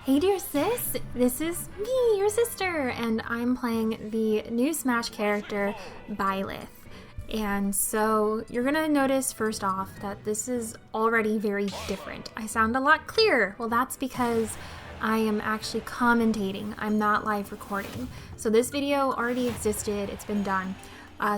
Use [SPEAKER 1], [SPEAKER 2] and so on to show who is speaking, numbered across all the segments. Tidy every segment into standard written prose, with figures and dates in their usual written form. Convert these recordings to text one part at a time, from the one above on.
[SPEAKER 1] Hey dear sis, this is me, your sister, and I'm playing the new Smash character, Byleth. And so you're gonna notice first off that this is already very different. I sound a lot clearer. Well, that's because I am actually commentating. I'm not live recording. So this video already existed, it's been done.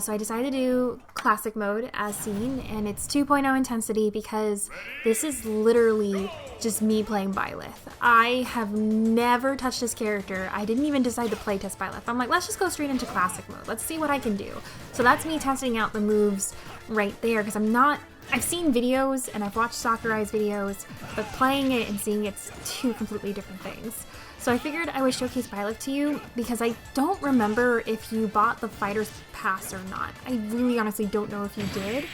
[SPEAKER 1] So I decided to do classic mode as seen, and it's 2.0 intensity because this is literally just me playing Byleth. I have never touched this character. I didn't even decide to playtest Byleth. I'm like, let's just go straight into classic mode. Let's see what I can do. So that's me testing out the moves right there because I've seen videos and I've watched Sakurai's videos, but playing it and seeing it's two completely different things. So I figured I would showcase Byleth to you because I don't remember if you bought the Fighter's Pass or not. I really honestly don't know if you did.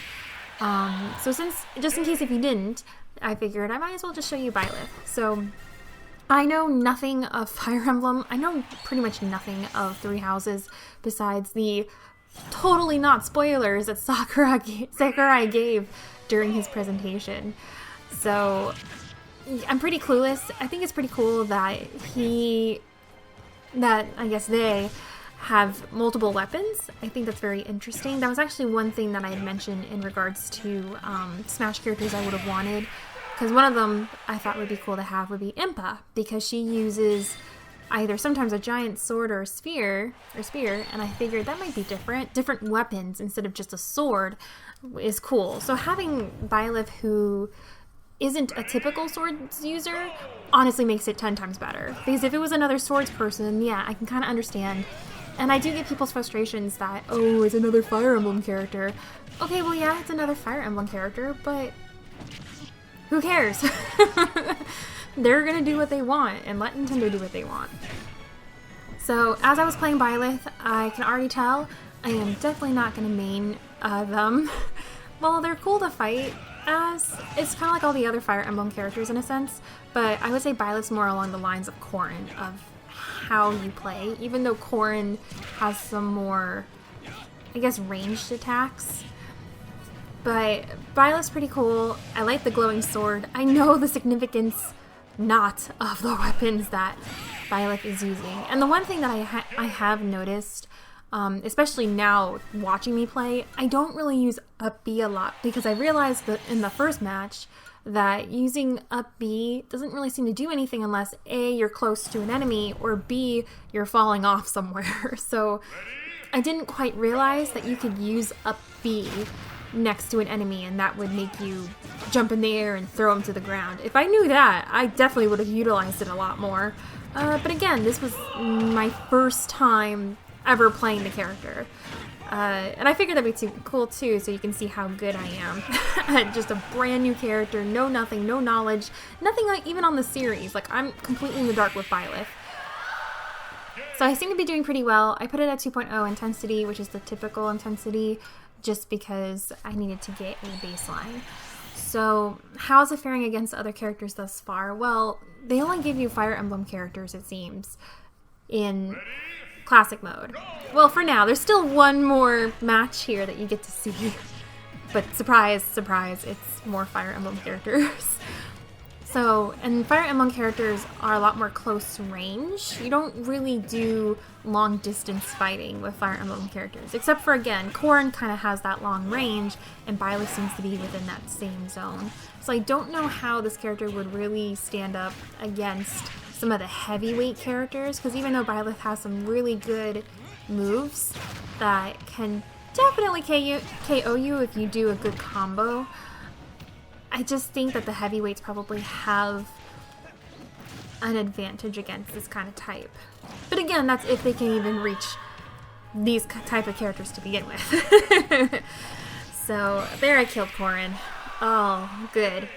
[SPEAKER 1] So just in case if you didn't, I figured I might as well just show you Byleth. So I know nothing of Fire Emblem. I know pretty much nothing of Three Houses besides the totally not spoilers that Sakurai gave during his presentation. So I'm pretty clueless. I think it's pretty cool that I guess they have multiple weapons. I think that's very interesting. That was actually one thing that I had mentioned in regards to Smash characters I would have wanted, because one of them I thought would be cool to have would be Impa, because she uses either sometimes a giant sword or a spear, and I figured that might be different weapons instead of just a sword is cool. So having Byleth, who isn't a typical swords user, honestly makes it 10 times better. Because if it was another swords person, yeah, I can kind of understand. And I do get people's frustrations that, oh, it's another Fire Emblem character. Okay, well, yeah, it's another Fire Emblem character, but who cares? They're gonna do what they want, and let Nintendo do what they want. So, as I was playing Byleth, I can already tell I am definitely not gonna main them. Well, they're cool to fight as. It's kind of like all the other Fire Emblem characters in a sense, but I would say Byleth's more along the lines of Corrin, of how you play, even though Corrin has some more, I guess, ranged attacks. But Byleth's pretty cool. I like the glowing sword. I know the significance not of the weapons that Byleth is using. And the one thing that I have noticed, especially now watching me play, I don't really use up B a lot because I realized that in the first match that using up B doesn't really seem to do anything unless A, you're close to an enemy, or B, you're falling off somewhere. So I didn't quite realize that you could use up B next to an enemy and that would make you jump in the air and throw them to the ground. If I knew that, I definitely would have utilized it a lot more. But again, this was my first time ever playing the character. And I figured that'd be too cool too, so you can see how good I am. Just a brand new character, no knowledge, nothing like even on the series. Like, I'm completely in the dark with Byleth. So I seem to be doing pretty well. I put it at 2.0 intensity, which is the typical intensity, just because I needed to get a baseline. So how's it faring against other characters thus far? Well, they only give you Fire Emblem characters, it seems, in classic mode. Well, for now, there's still one more match here that you get to see. But surprise, surprise, it's more Fire Emblem characters. So, and Fire Emblem characters are a lot more close range. You don't really do long distance fighting with Fire Emblem characters, except for, again, Corrin kind of has that long range, and Byleth seems to be within that same zone. So I don't know how this character would really stand up against some of the heavyweight characters, because even though Byleth has some really good moves that can definitely KO you if you do a good combo, I just think that the heavyweights probably have an advantage against this kind of type. But again, that's if they can even reach these type of characters to begin with. So there, I killed Corrin. Oh, good.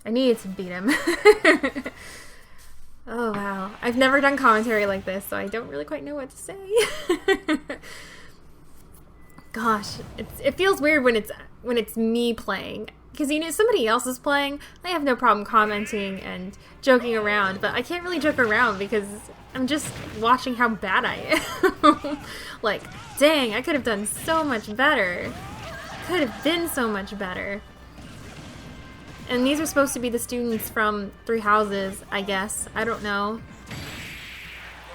[SPEAKER 1] I needed to beat him. Oh wow. I've never done commentary like this, so I don't really quite know what to say. Gosh, it feels weird when it's me playing. Because, you know, somebody else is playing, I have no problem commenting and joking around, but I can't really joke around because I'm just watching how bad I am. Like, dang, I could have done so much better. Could have been so much better. And these are supposed to be the students from Three Houses, I guess. I don't know.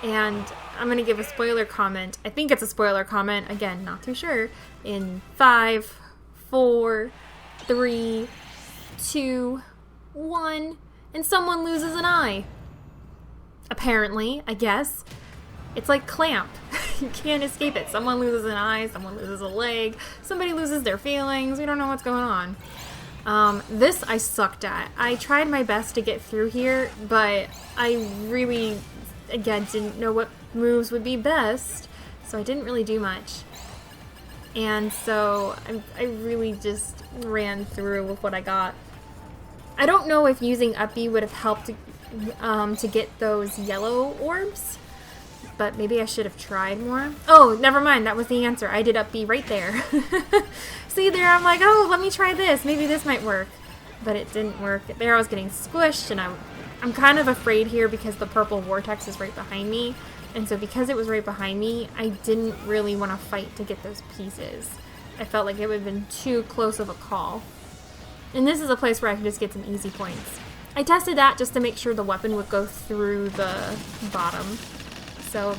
[SPEAKER 1] And I'm going to give a spoiler comment. I think it's a spoiler comment. Again, not too sure. In 5, 4, 3, 2, 1. And someone loses an eye. Apparently, I guess. It's like Clamp. You can't escape it. Someone loses an eye, someone loses a leg, somebody loses their feelings. We don't know what's going on. This I sucked at. I tried my best to get through here, but I really, again, didn't know what moves would be best, so I didn't really do much. And so I really just ran through with what I got. I don't know if using Up B would have helped to get those yellow orbs, but maybe I should have tried more. Oh, never mind. That was the answer. I did Up B right there. See there, I'm like, oh, let me try this. Maybe this might work. But it didn't work. There I was getting squished, and I'm kind of afraid here because the purple vortex is right behind me. And so because it was right behind me, I didn't really want to fight to get those pieces. I felt like it would have been too close of a call. And this is a place where I can just get some easy points. I tested that just to make sure the weapon would go through the bottom. So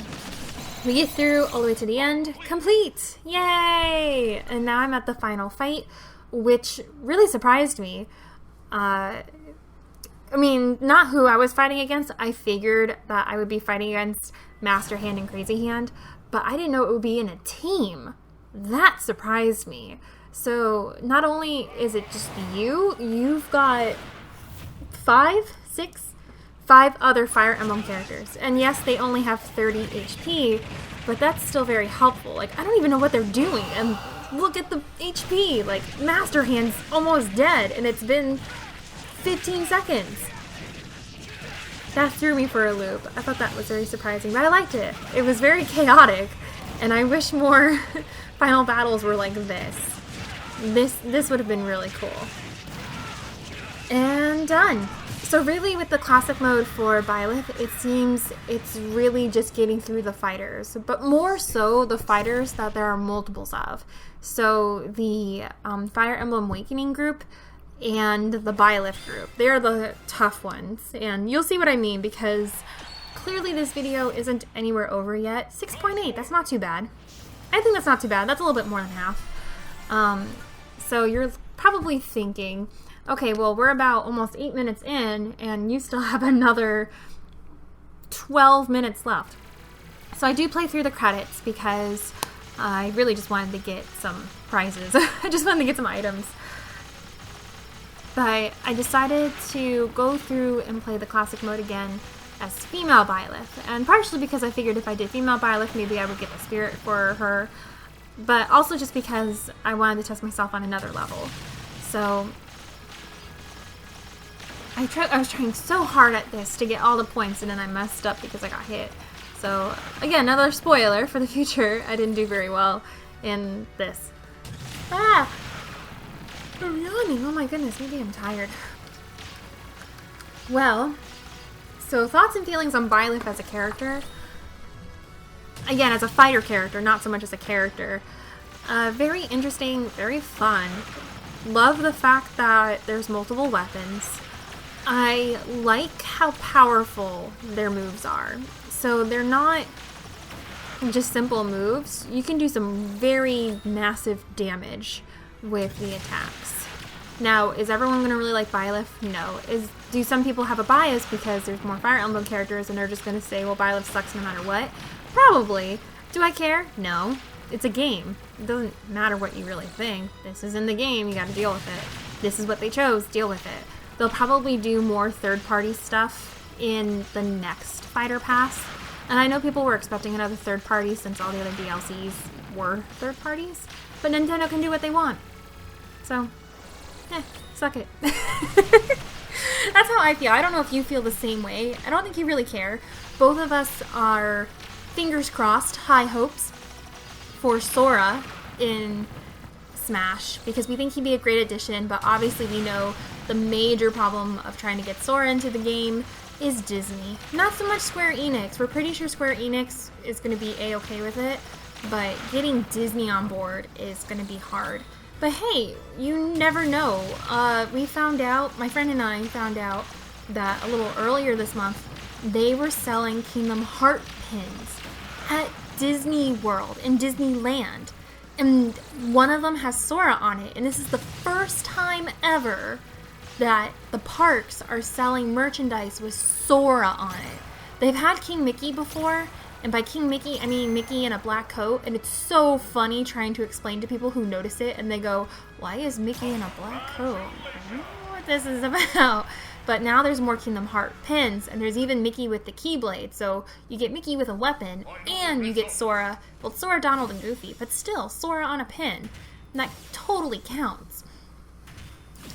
[SPEAKER 1] we get through all the way to the end. Complete! Yay! And now I'm at the final fight, which really surprised me. I mean, not who I was fighting against. I figured that I would be fighting against Master Hand and Crazy Hand, but I didn't know it would be in a team. That surprised me. So not only is it just you've got 5 other Fire Emblem characters. And yes, they only have 30 HP, but that's still very helpful. Like, I don't even know what they're doing. And look at the HP. Like, Master Hand's almost dead, and it's been 15 seconds. That threw me for a loop. I thought that was very surprising, but I liked it. It was very chaotic, and I wish more final battles were like this. This would have been really cool. And done. So really with the classic mode for Byleth, it seems it's really just getting through the fighters, but more so the fighters that there are multiples of. So the Fire Emblem Awakening group and the Byleth group, they're the tough ones. And you'll see what I mean because clearly this video isn't anywhere over yet. 6.8, that's not too bad. I think that's not too bad. That's a little bit more than half. So you're probably thinking, okay, well, we're about almost 8 minutes in, and you still have another 12 minutes left. So I do play through the credits because I really just wanted to get some prizes. I just wanted to get some items. But I decided to go through and play the classic mode again as female Byleth. And partially because I figured if I did female Byleth, maybe I would get the spirit for her. But also just because I wanted to test myself on another level. So I was trying so hard at this to get all the points, and then I messed up because I got hit. So again, another spoiler for the future. I didn't do very well in this. Ah! I'm yawning. Oh my goodness, maybe I'm tired. Well, so thoughts and feelings on Byleth as a character. Again, as a fighter character, not so much as a character. Very interesting, very fun. Love the fact that there's multiple weapons. I like how powerful their moves are. So they're not just simple moves. You can do some very massive damage with the attacks. Now, is everyone going to really like Byleth? No. Do some people have a bias because there's more Fire Emblem characters and they're just going to say, well, Byleth sucks no matter what? Probably. Do I care? No. It's a game. It doesn't matter what you really think. This is in the game. You got to deal with it. This is what they chose. Deal with it. They'll probably do more third-party stuff in the next Fighter Pass. And I know people were expecting another third party since all the other DLCs were third parties. But Nintendo can do what they want. So, suck it. That's how I feel. I don't know if you feel the same way. I don't think you really care. Both of us are, fingers crossed, high hopes for Sora in Smash, because we think he'd be a great addition, but obviously we know the major problem of trying to get Sora into the game is Disney. Not so much Square Enix. We're pretty sure Square Enix is going to be a-okay with it, but getting Disney on board is going to be hard. But hey, you never know. We found out, my friend and I found out that a little earlier this month, they were selling Kingdom Heart pins at Disney World in Disneyland. And one of them has Sora on it. And this is the first time ever that the parks are selling merchandise with Sora on it. They've had King Mickey before, and by King Mickey, I mean Mickey in a black coat, and it's so funny trying to explain to people who notice it, and they go, why is Mickey in a black coat? I don't know what this is about. But now there's more Kingdom Heart pins, and there's even Mickey with the Keyblade, so you get Mickey with a weapon, and you get Sora, well, Sora, Donald, and Goofy, but still, Sora on a pin. And that totally counts.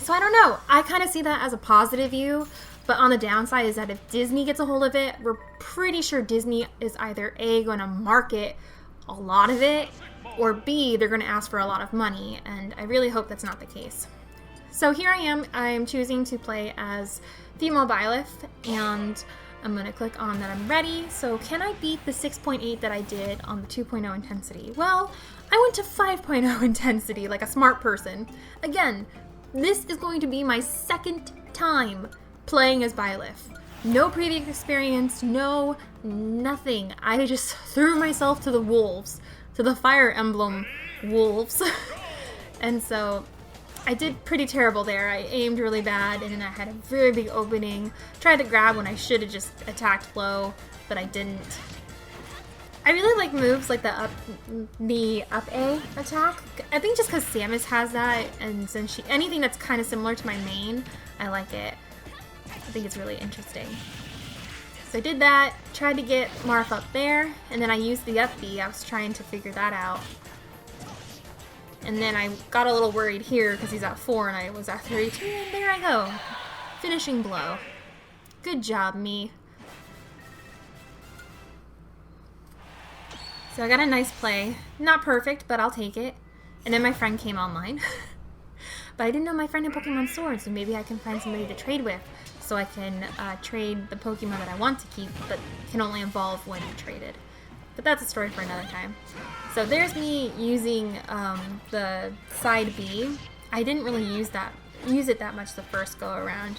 [SPEAKER 1] So I don't know, I kind of see that as a positive view, but on the downside is that if Disney gets a hold of it, we're pretty sure Disney is either A, going to market a lot of it, or B, they're going to ask for a lot of money, and I really hope that's not the case. So here I am, I'm choosing to play as female Byleth, and I'm going to click on that I'm ready. So can I beat the 6.8 that I did on the 2.0 intensity? Well, I went to 5.0 intensity like a smart person. Again, this is going to be my second time playing as Byleth. No previous experience, no nothing. I just threw myself to the wolves, to the Fire Emblem wolves. And so I did pretty terrible there. I aimed really bad, and then I had a very big opening. Tried to grab when I should have just attacked low, but I didn't. I really like moves like the up A attack. I think just because Samus has that, and since anything that's kind of similar to my main, I like it. I think it's really interesting. So I did that, tried to get Marth up there, and then I used the up B. I was trying to figure that out. And then I got a little worried here because he's at 4 and I was at 32, and there I go. Finishing blow. Good job, me. So I got a nice play. Not perfect, but I'll take it. And then my friend came online. But I didn't know my friend had Pokemon Sword, so maybe I can find somebody to trade with. So I can trade the Pokemon that I want to keep, but can only evolve when traded. But that's a story for another time. So there's me using the side B. I didn't really use it that much the first go around.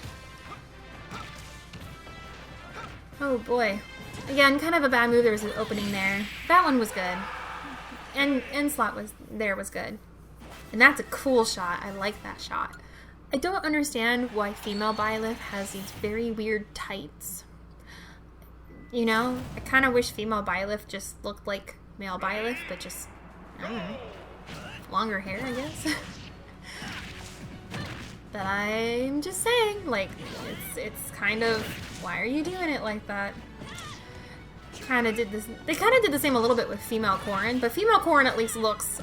[SPEAKER 1] Oh boy. Again, kind of a bad move. There was an opening there. That one was good. And end slot was good. And that's a cool shot. I like that shot. I don't understand why female Byleth has these very weird tights. You know, I kind of wish female Byleth just looked like male Byleth, but just, I don't know, longer hair, I guess. But I'm just saying, like, it's kind of, why are you doing it like that? They kind of did the same a little bit with female Corrin, but female Corrin at least looks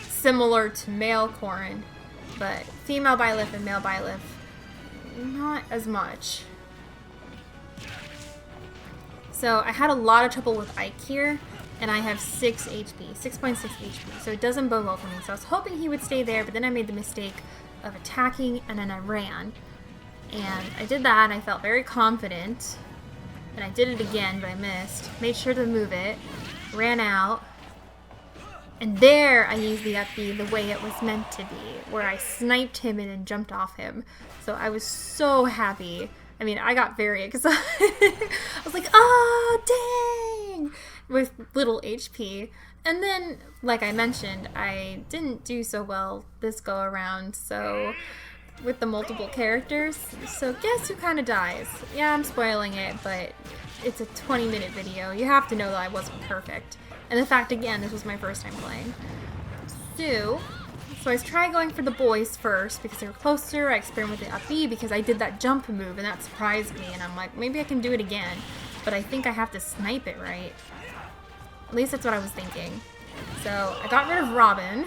[SPEAKER 1] similar to male Corrin, but female Byleth and male Byleth, not as much. So I had a lot of trouble with Ike here, and I have 6 HP, 6.6 HP, so it doesn't bode well for me. So I was hoping he would stay there, but then I made the mistake of attacking, and then I ran. And I did that, and I felt very confident, and I did it again, but I missed. Made sure to move it, ran out, and there I used the up B the way it was meant to be, where I sniped him and then jumped off him. So I was so happy. I mean, I got very excited. I was like, oh, dang! With little HP. And then, like I mentioned, I didn't do so well this go around, so with the multiple characters. So guess who kind of dies? Yeah, I'm spoiling it, but it's a 20-minute video. You have to know that I wasn't perfect. And in fact, again, this was my first time playing. So I tried going for the boys first because they were closer. I experimented with the up B because I did that jump move and that surprised me. And I'm like, maybe I can do it again. But I think I have to snipe it right. At least that's what I was thinking. So I got rid of Robin,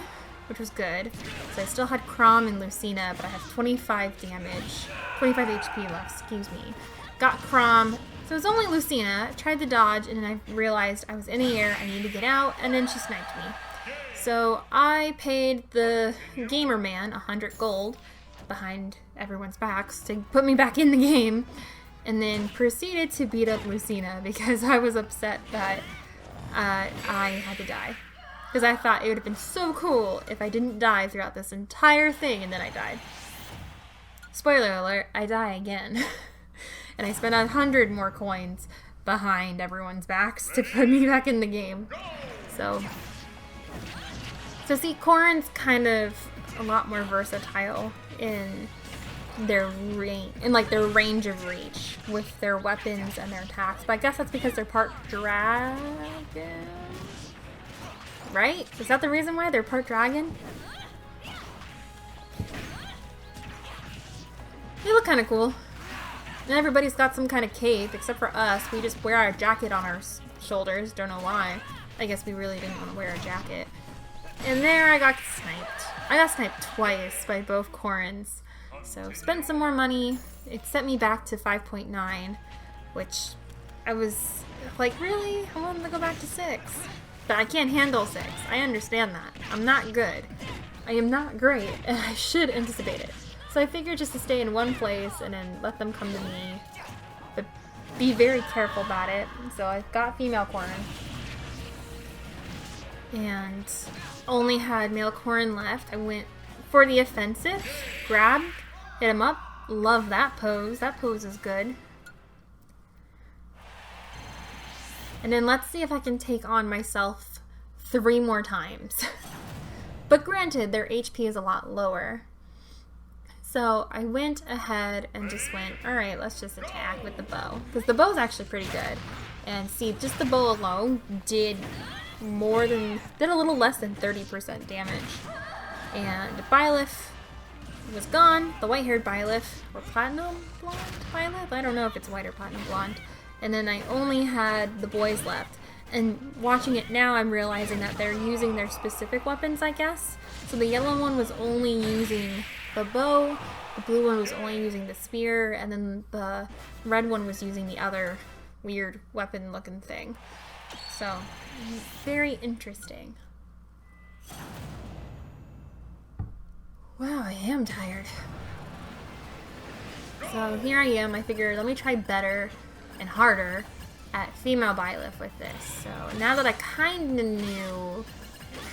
[SPEAKER 1] which was good. So I still had Chrom and Lucina, but I have 25 damage. 25 HP left, excuse me. Got Chrom. So it was only Lucina. Tried to dodge, and then I realized I was in the air. I needed to get out, and then she sniped me. So I paid the gamer man 100 gold behind everyone's backs to put me back in the game, and then proceeded to beat up Lucina because I was upset that I had to die. because I thought it would have been so cool if I didn't die throughout this entire thing and then I died. Spoiler alert, I die again. And I spent 100 more coins behind everyone's backs to put me back in the game. So see, Corrin's kind of a lot more versatile in their range of reach with their weapons and their attacks. But I guess that's because they're part dragon, right? Is that the reason why they're part dragon? They look kind of cool. And everybody's got some kind of cape, except for us. We just wear our jacket on our shoulders. Don't know why. I guess we really didn't want to wear a jacket. And there I got sniped. I got sniped twice by both Corrins. So spent some more money. It sent me back to 5.9, which I was like, really? I wanted to go back to 6. But I can't handle 6. I understand that. I'm not good. I am not great, and I should anticipate it. So I figured just to stay in one place and then let them come to me, but be very careful about it. So I got female Corrin and only had male Corrin left. I went for the offensive, grab, hit him up. Love that pose. That pose is good. And then let's see if I can take on myself 3 more times. But granted, their HP is a lot lower. So I went ahead and just went, alright, let's just attack with the bow. Because the bow's actually pretty good. And see, just the bow alone did a little less than 30% damage. And Byleth was gone. The white-haired Byleth, or platinum blonde Byleth? I don't know if it's white or platinum blonde. And then I only had the boys left. And watching it now, I'm realizing that they're using their specific weapons, I guess. So the yellow one was only using the bow, the blue one was only using the spear, and then the red one was using the other weird weapon looking thing. So, very interesting. Wow, I am tired. So here I am. I figured let me try better and harder at female Byleth with this. So now that I kind of knew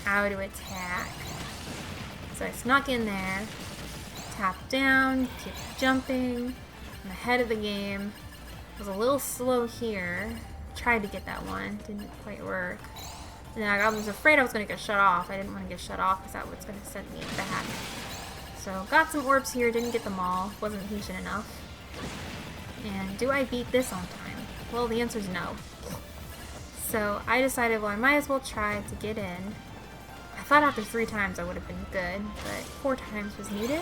[SPEAKER 1] how to attack, so I snuck in there, tapped down, kept jumping. I'm ahead of the game. Was a little slow here. Tried to get that one, didn't quite work. And then I was afraid I was going to get shut off. I didn't want to get shut off because that was going to send me back. So got some orbs here, didn't get them all. Wasn't patient enough. And do I beat this on time? Well, the answer is no. So I decided, well, I might as well try to get in. I thought after 3 times I would have been good, but 4 times was needed.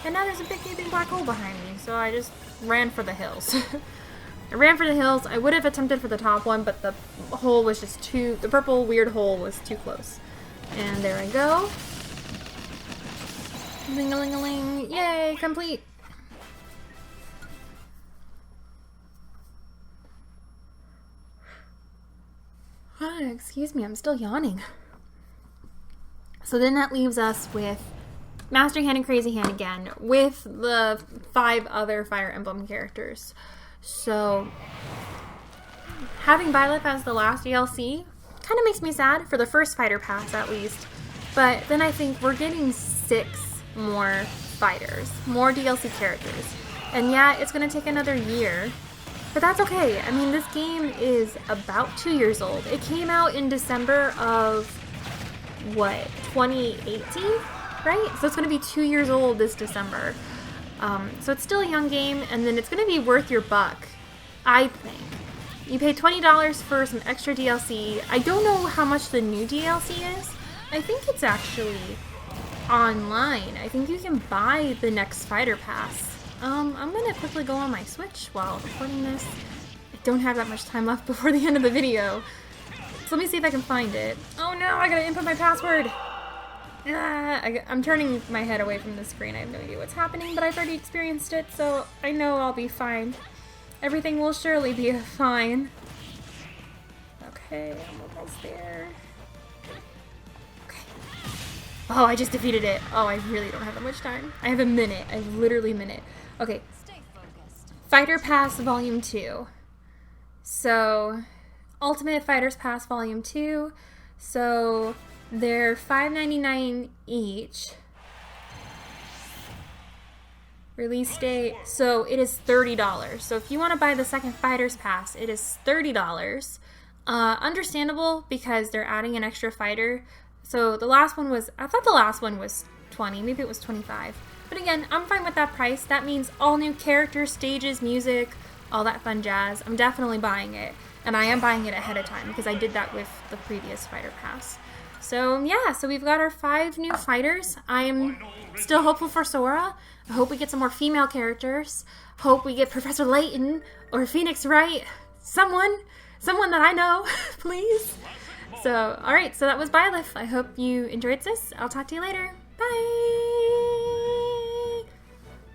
[SPEAKER 1] And now there's a big gaping black hole behind me, so I just ran for the hills. I ran for the hills. I would have attempted for the top one, but the hole was just the purple weird hole was too close. And there I go. Ling-a-ling-a-ling. Yay, complete. Excuse me, I'm still yawning. So then that leaves us with Master Hand and Crazy Hand again, with the 5 other Fire Emblem characters. So having Byleth as the last DLC kind of makes me sad, for the first fighter pass at least. But then I think we're getting 6 more fighters, more DLC characters. And yeah, it's going to take another year. But that's okay. I mean, this game is about 2 years old. It came out in December of, what, 2018? Right? So it's going to be 2 years old this December. So it's still a young game, and then it's going to be worth your buck, I think. You pay $20 for some extra DLC. I don't know how much the new DLC is. I think it's actually online. I think you can buy the next fighter pass. I'm gonna quickly go on my Switch while recording this. I don't have that much time left before the end of the video. So let me see if I can find it. Oh no, I gotta input my password! I'm turning my head away from the screen. I have no idea what's happening, but I've already experienced it, so I know I'll be fine. Everything will surely be fine. Okay, I'm almost there. Okay. Oh, I just defeated it. Oh, I really don't have that much time. I have a minute. I have literally a minute. Okay. Fighter Pass Volume 2. So, Ultimate Fighters Pass Volume 2. So, They're $5.99 each. Release date, so it is $30. So if you want to buy the second Fighter's Pass, it is $30. Understandable because they're adding an extra fighter. So the last one was, I thought the last one was 20, maybe it was 25. But again, I'm fine with that price. That means all new characters, stages, music, all that fun jazz. I'm definitely buying it. And I am buying it ahead of time because I did that with the previous Fighter Pass. So yeah, so we've got our 5 new fighters. I am still hopeful for Sora. I hope we get some more female characters. Hope we get Professor Layton or Phoenix Wright. Someone that I know, please. So, alright, so that was Byleth. I hope you enjoyed this. I'll talk to you later. Bye!